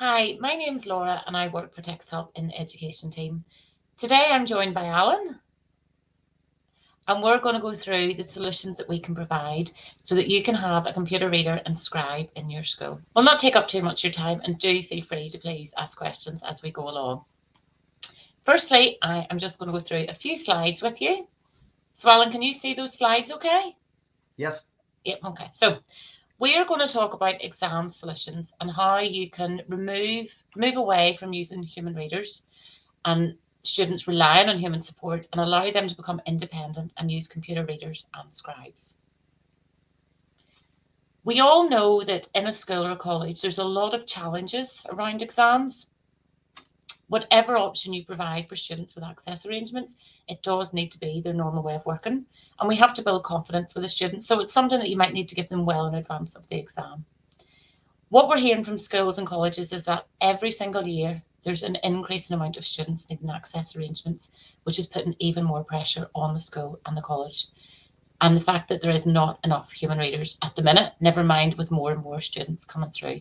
Hi, my name's Laura and I work for TextHelp in the education team. Today I'm joined by Alan and we're going to go through the solutions that we can provide so that you can have a computer reader and scribe in your school. We'll not take up too much of your time and do feel free to please ask questions as we go along. Firstly, I am just going to go through a few slides with you. So Alan, can you see those slides okay? Yes. Yep, okay. So we're going to talk about exam solutions and how you can move away from using human readers and students relying on human support and allow them to become independent and use computer readers and scribes. We all know that in a school or college, there's a lot of challenges around exams. Whatever option you provide for students with access arrangements, it does need to be their normal way of working. And we have to build confidence with the students. So it's something that you might need to give them well in advance of the exam. What we're hearing from schools and colleges is that every single year, there's an increasing amount of students needing access arrangements, which is putting even more pressure on the school and the college. And the fact that there is not enough human readers at the minute, never mind with more and more students coming through.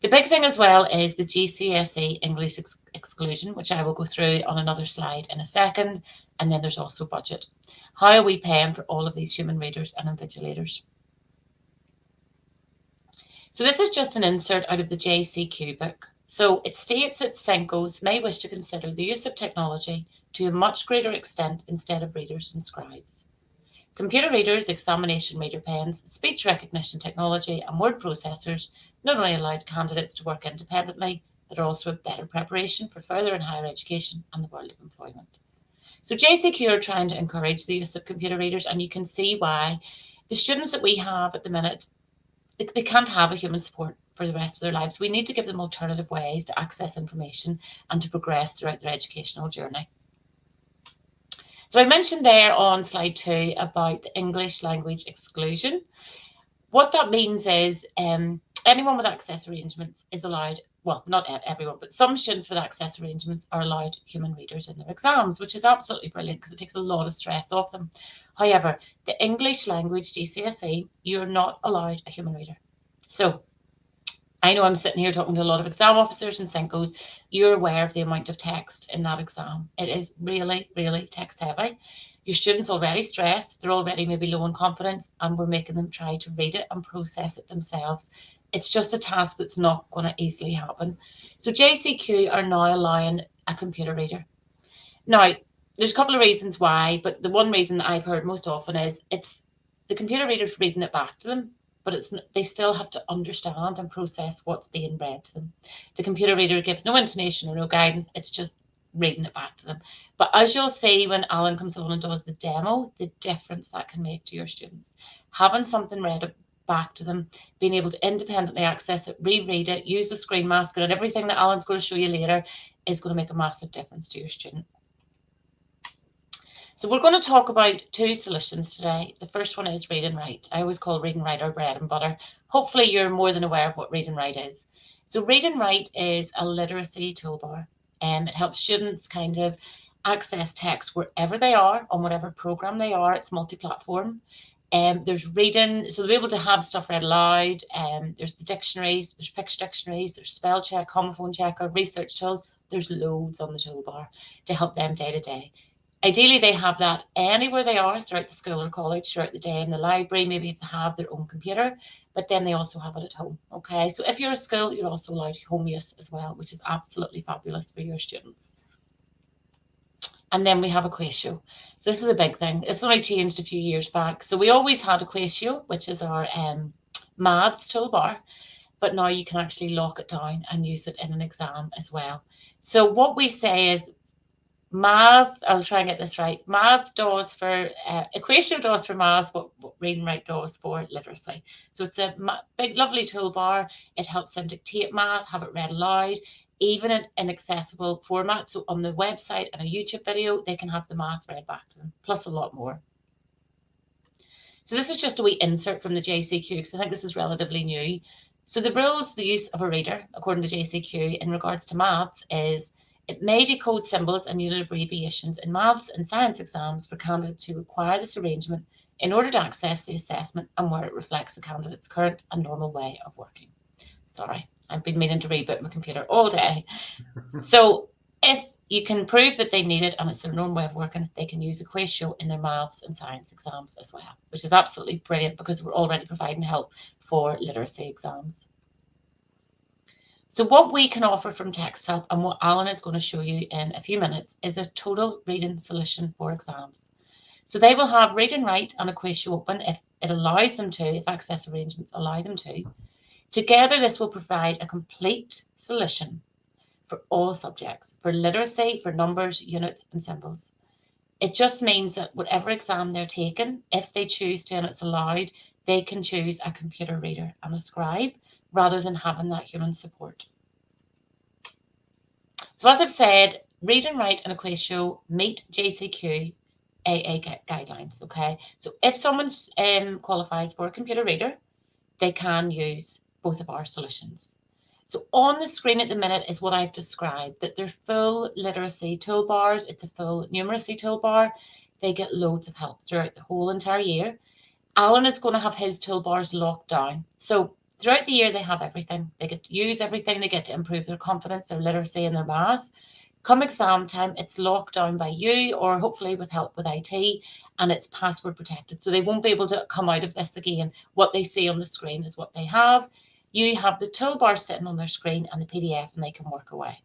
The big thing as well is the GCSE English exclusion, which I will go through on another slide in a second. And then there's also budget. How are we paying for all of these human readers and invigilators? So this is just an insert out of the JCQ book. So it states that SENCOs may wish to consider the use of technology to a much greater extent instead of readers and scribes. Computer readers, examination reader pens, speech recognition technology, and word processors not only allowed candidates to work independently, but are also a better preparation for further and higher education and the world of employment. So JCQ are trying to encourage the use of computer readers, and you can see why. The students that we have at the minute, they can't have a human support for the rest of their lives. We need to give them alternative ways to access information and to progress throughout their educational journey. So I mentioned there on slide 2 about the English language exclusion. What that means is anyone with access arrangements is allowed, well, not everyone, but some students with access arrangements are allowed human readers in their exams, which is absolutely brilliant because it takes a lot of stress off them. However, the English language GCSE, you're not allowed a human reader. So I know I'm sitting here talking to a lot of exam officers and SENCOs. You're aware of the amount of text in that exam. It is really, really text heavy. Your students already stressed, they're already maybe low in confidence, and we're making them try to read it and process it themselves. It's just a task that's not going to easily happen. So JCQ are now allowing a computer reader. Now, there's a couple of reasons why, but the one reason that I've heard most often is it's the computer reader's reading it back to them, but they still have to understand and process what's being read to them. The computer reader gives no intonation or no guidance, it's just reading it back to them. But as you'll see when Alan comes on and does the demo, the difference that can make to your students. Having something read back to them, being able to independently access it, reread it, use the screen masking and everything that Alan's going to show you later is going to make a massive difference to your student. So we're going to talk about 2 solutions today. The first one is read and write. I always call read and write our bread and butter. Hopefully you're more than aware of what read and write is. So read and write is a literacy toolbar. It helps students kind of access text wherever they are, on whatever program they are. It's multi-platform. There's reading, so they'll be able to have stuff read aloud. There's the dictionaries, there's picture dictionaries, there's spell check, homophone checker, research tools. There's loads on the toolbar to help them day to day. Ideally, they have that anywhere they are throughout the school or college, throughout the day in the library, maybe if they have their own computer, but then they also have it at home, okay? So if you're a school, you're also allowed home use as well, which is absolutely fabulous for your students. And then we have Equatio. So this is a big thing. It's only changed a few years back. So we always had Equatio, which is our maths toolbar, but now you can actually lock it down and use it in an exam as well. So what we say is math, I'll try and get this right. Math does for, Equatio does for maths what read and write does for literacy. So it's a big, lovely toolbar. It helps them dictate math, have it read aloud, even in an accessible format. So on the website and a YouTube video, they can have the math read back to them, plus a lot more. So this is just a wee insert from the JCQ, because I think this is relatively new. So the rules, the use of a reader, according to JCQ, in regards to maths is it may decode symbols and unit abbreviations in maths and science exams for candidates who require this arrangement in order to access the assessment and where it reflects the candidate's current and normal way of working. Sorry, I've been meaning to reboot my computer all day. So if you can prove that they need it and it's their known way of working, they can use Equatio in their maths and science exams as well, which is absolutely brilliant because we're already providing help for literacy exams. So what we can offer from Text Help and what Alan is going to show you in a few minutes is a total reading solution for exams. So they will have read and write and Equatio open if it allows them to, if access arrangements allow them to. Together, this will provide a complete solution for all subjects, for literacy, for numbers, units, and symbols. It just means that whatever exam they're taking, if they choose to and it's allowed, they can choose a computer reader and a scribe rather than having that human support. So as I've said, read and write and Equatio meet JCQ AA guidelines, okay? So if someone qualifies for a computer reader, they can use both of our solutions. So on the screen at the minute is what I've described, that they're full literacy toolbars. It's a full numeracy toolbar. They get loads of help throughout the whole entire year. Alan is going to have his toolbars locked down. So throughout the year, they have everything. They get to use everything. They get to improve their confidence, their literacy, and their math. Come exam time, it's locked down by you or hopefully with help with IT, and it's password protected. So they won't be able to come out of this again. What they see on the screen is what they have. You have the toolbar sitting on their screen and the PDF, and they can work away.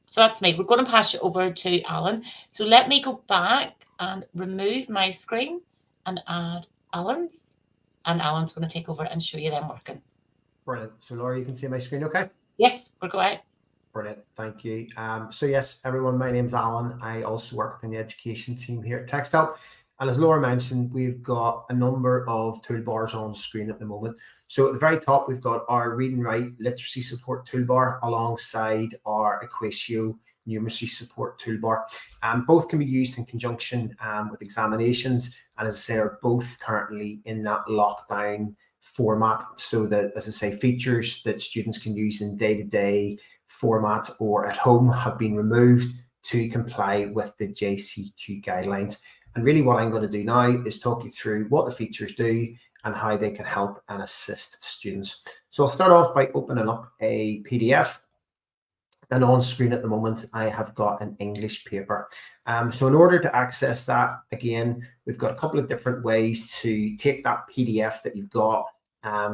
So that's me. We're going to pass you over to Alan. So let me go back and remove my screen and add Alan's. And Alan's going to take over and show you them working. Brilliant. So Laura, you can see my screen okay? Yes, we're going. Brilliant. Thank you. So yes, everyone, my name's Alan. I also work in the education team here at Text Help. And as Laura mentioned, we've got a number of toolbars on screen at the moment. So at the very top, we've got our read and write literacy support toolbar alongside our Equatio numeracy support toolbar. Both can be used in conjunction with examinations. And as I say, are both currently in that lockdown format. So that, as I say, features that students can use in day-to-day format or at home have been removed to comply with the JCQ guidelines. And really what I'm going to do now is talk you through what the features do and how they can help and assist students. So I'll start off by opening up a PDF. And on screen at the moment, I have got an English paper. So in order to access that, again, we've got a couple of different ways to take that PDF that you've got,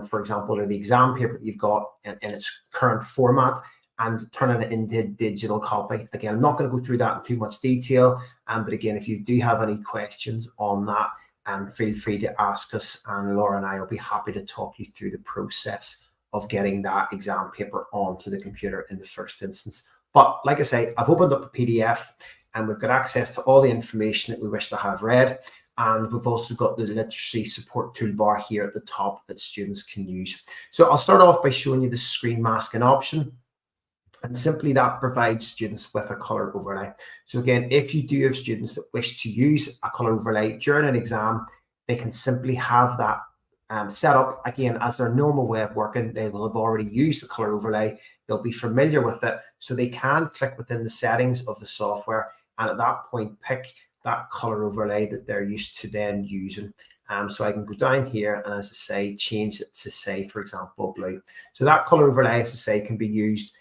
for example, or the exam paper that you've got in its current format, and turning it into a digital copy. Again, I'm not going to go through that in too much detail, but again, if you do have any questions on that, feel free to ask us, and Laura and I will be happy to talk you through the process of getting that exam paper onto the computer in the first instance. But like I say, I've opened up a PDF and we've got access to all the information that we wish to have read. And we've also got the literacy support toolbar here at the top that students can use. So I'll start off by showing you the screen masking option. And simply that provides students with a color overlay. So again, if you do have students that wish to use a color overlay during an exam, they can simply have that set up again as their normal way of working. They will have already used the color overlay. They'll be familiar with it. So they can click within the settings of the software and at that point pick that color overlay that they're used to then using. So I can go down here and, as I say, change it to, say, for example, blue. So that color overlay, as I say, can be used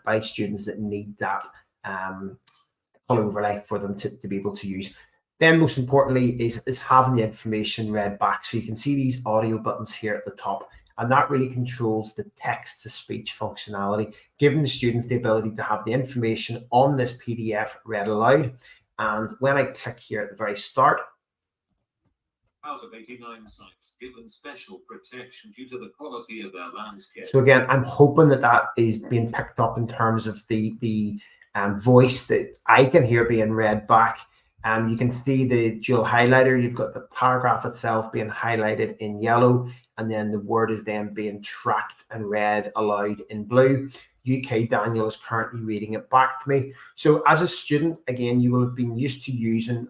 by students that need that color overlay for them to be able to use. Then most importantly is having the information read back. So you can see these audio buttons here at the top, and that really controls the text-to-speech functionality, giving the students the ability to have the information on this PDF read aloud. And when I click here at the very start, out of 89 sites given special protection due to the quality of their landscape. So again, I'm hoping that that is being picked up in terms of the voice that I can hear being read back. You can see the dual highlighter. You've got the paragraph itself being highlighted in yellow, and then the word is then being tracked and read aloud in blue. UK Daniel is currently reading it back to me. So as a student, again, you will have been used to using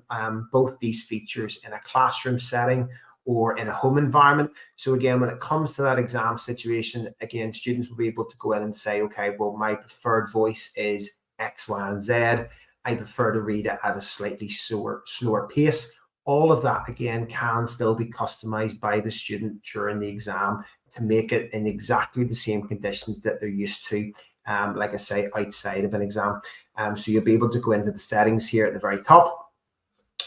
both these features in a classroom setting or in a home environment. So again, when it comes to that exam situation, again, students will be able to go in and say, okay, well, my preferred voice is X, Y, and Z. I prefer to read it at a slightly slower pace, All of that, again, can still be customized by the student during the exam to make it in exactly the same conditions that they're used to, like I say, outside of an exam. So you'll be able to go into the settings here at the very top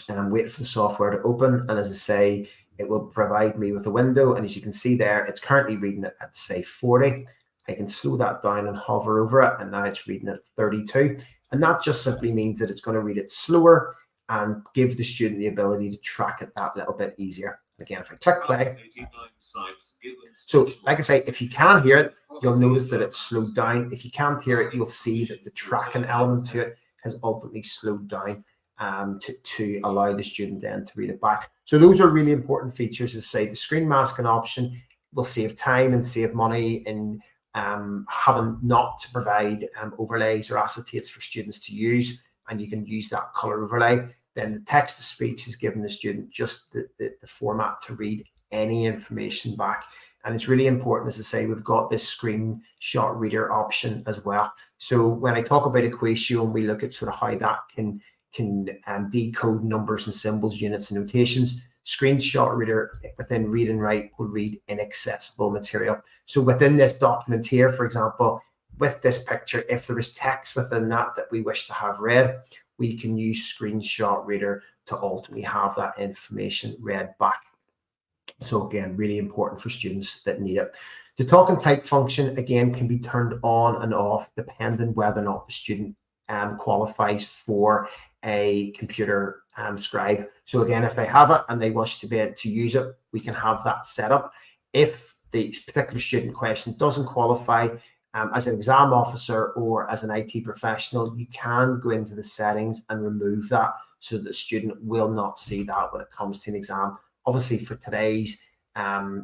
and wait for the software to open. And as I say, it will provide me with a window. And as you can see there, it's currently reading it at, say, 40. I can slow that down and hover over it, and now it's reading at 32. And that just simply means that it's going to read it slower and give the student the ability to track it that little bit easier. Again, if I click play, so like I say, if you can hear it, you'll notice that it's slowed down. If you can't hear it, you'll see that the tracking element to it has ultimately slowed down to allow the student then to read it back. So those are really important features. As I say, the screen masking option will save time and save money in having not to provide overlays or acetates for students to use, and you can use that color overlay. Then the text to speech is giving the student just the format to read any information back. And it's really important, as I say, we've got this screenshot reader option as well. So when I talk about Equatio and we look at sort of how that can decode numbers and symbols, units and notations, screenshot reader within read and write will read inaccessible material. So within this document here, for example, with this picture, if there is text within that we wish to have read, we can use screenshot reader to ultimately have that information read back. So again, really important for students that need it. The talk and type function, again, can be turned on and off depending whether or not the student qualifies for a computer scribe. So again, if they have it and they wish to be able to use it, we can have that set up. If the particular student question doesn't qualify, as an exam officer or as an IT professional, you can go into the settings and remove that so that the student will not see that when it comes to an exam. Obviously, for today's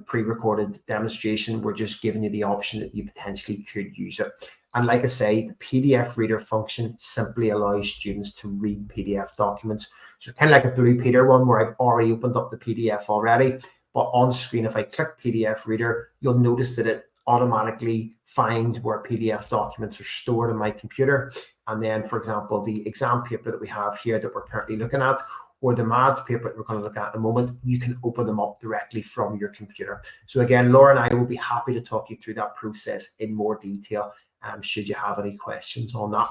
pre-recorded demonstration, we're just giving you the option that you potentially could use it. And like I say, the PDF reader function simply allows students to read PDF documents. So kind of like a Blue Peter one where I've already opened up the PDF already, but on screen, if I click PDF reader, you'll notice that it automatically finds where PDF documents are stored in my computer. And then, for example, the exam paper that we have here that we're currently looking at, or the maths paper that we're going to look at in a moment, you can open them up directly from your computer. So again, Laura and I will be happy to talk you through that process in more detail, should you have any questions on that.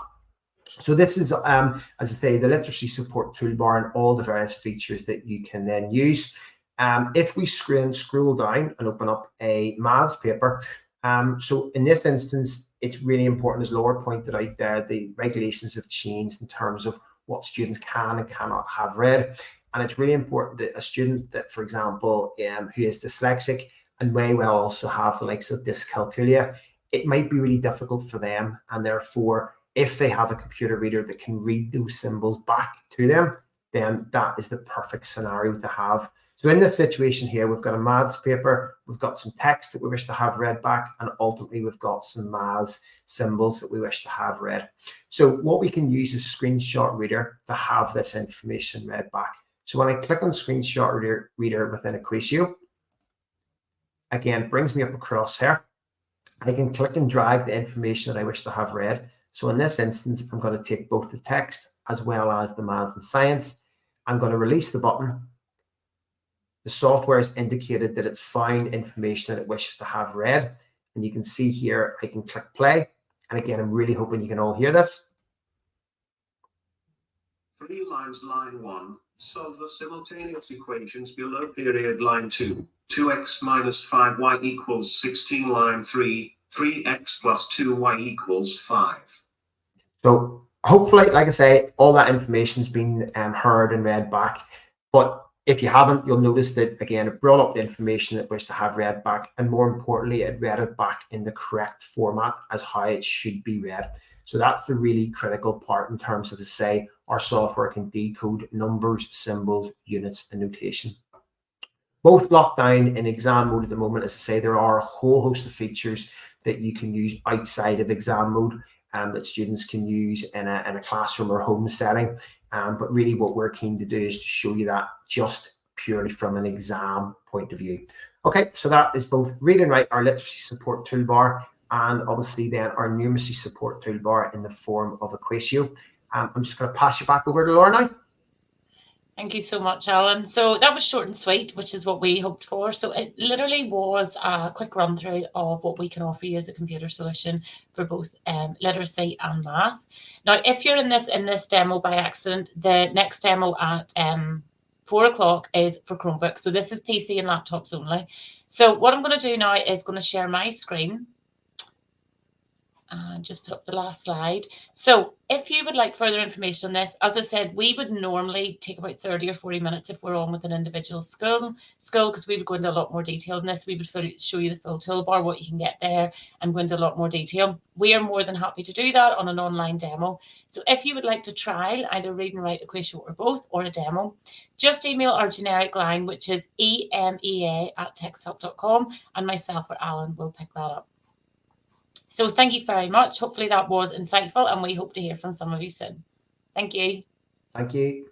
So this is, as I say, the literacy support toolbar and all the various features that you can then use. If we scroll down and open up a maths paper, so in this instance, it's really important, as Laura pointed out there, the regulations have changed in terms of what students can and cannot have read. And it's really important that a student that, for example, who is dyslexic and may well also have the likes of dyscalculia, it might be really difficult for them. And therefore, if they have a computer reader that can read those symbols back to them, then that is the perfect scenario to have. So in this situation here, we've got a maths paper, we've got some text that we wish to have read back, and ultimately we've got some maths symbols that we wish to have read. So what we can use is screenshot reader to have this information read back. So when I click on screenshot reader within Equatio, again, it brings me up across here. I can click and drag the information that I wish to have read. So in this instance, I'm going to take both the text as well as the maths and science. I'm going to release the button. The software has indicated that it's found information that it wishes to have read. And you can see here, I can click play. And again, I'm really hoping you can all hear this. 3 lines, line 1, solve the simultaneous equations below period line 2. 2x minus 5y equals 16, line 3, 3x plus 2y equals 5. So hopefully, like I say, all that information's been heard and read back. But if you haven't, you'll notice that, again, it brought up the information it wished to have read back. And more importantly, it read it back in the correct format as how it should be read. So that's the really critical part in terms of, to say, our software can decode numbers, symbols, units, and notation. Both locked down in exam mode at the moment. As I say, there are a whole host of features that you can use outside of exam mode that students can use in a classroom or home setting. But really what we're keen to do is to show you that just purely from an exam point of view. Okay, so that is both read and write, our literacy support toolbar, and obviously then our numeracy support toolbar in the form of Equatio. I'm just going to pass you back over to Laura now. Thank you so much, Alan. So that was short and sweet, which is what we hoped for. So it literally was a quick run through of what we can offer you as a computer solution for both literacy and math. Now, if you're in this demo by accident, the next demo at 4 o'clock is for Chromebook. So this is PC and laptops only. So what I'm going to do now is going to share my screen. And just put up the last slide. So if you would like further information on this, as I said, we would normally take about 30 or 40 minutes if we're on with an individual school, because we would go into a lot more detail in this. We would show you the full toolbar, what you can get there, and go into a lot more detail. We are more than happy to do that on an online demo. So if you would like to trial either read and write equation or both, or a demo, just email our generic line, which is emea@texthelp.com, and myself or Alan will pick that up. So thank you very much. Hopefully that was insightful, and we hope to hear from some of you soon. Thank you. Thank you.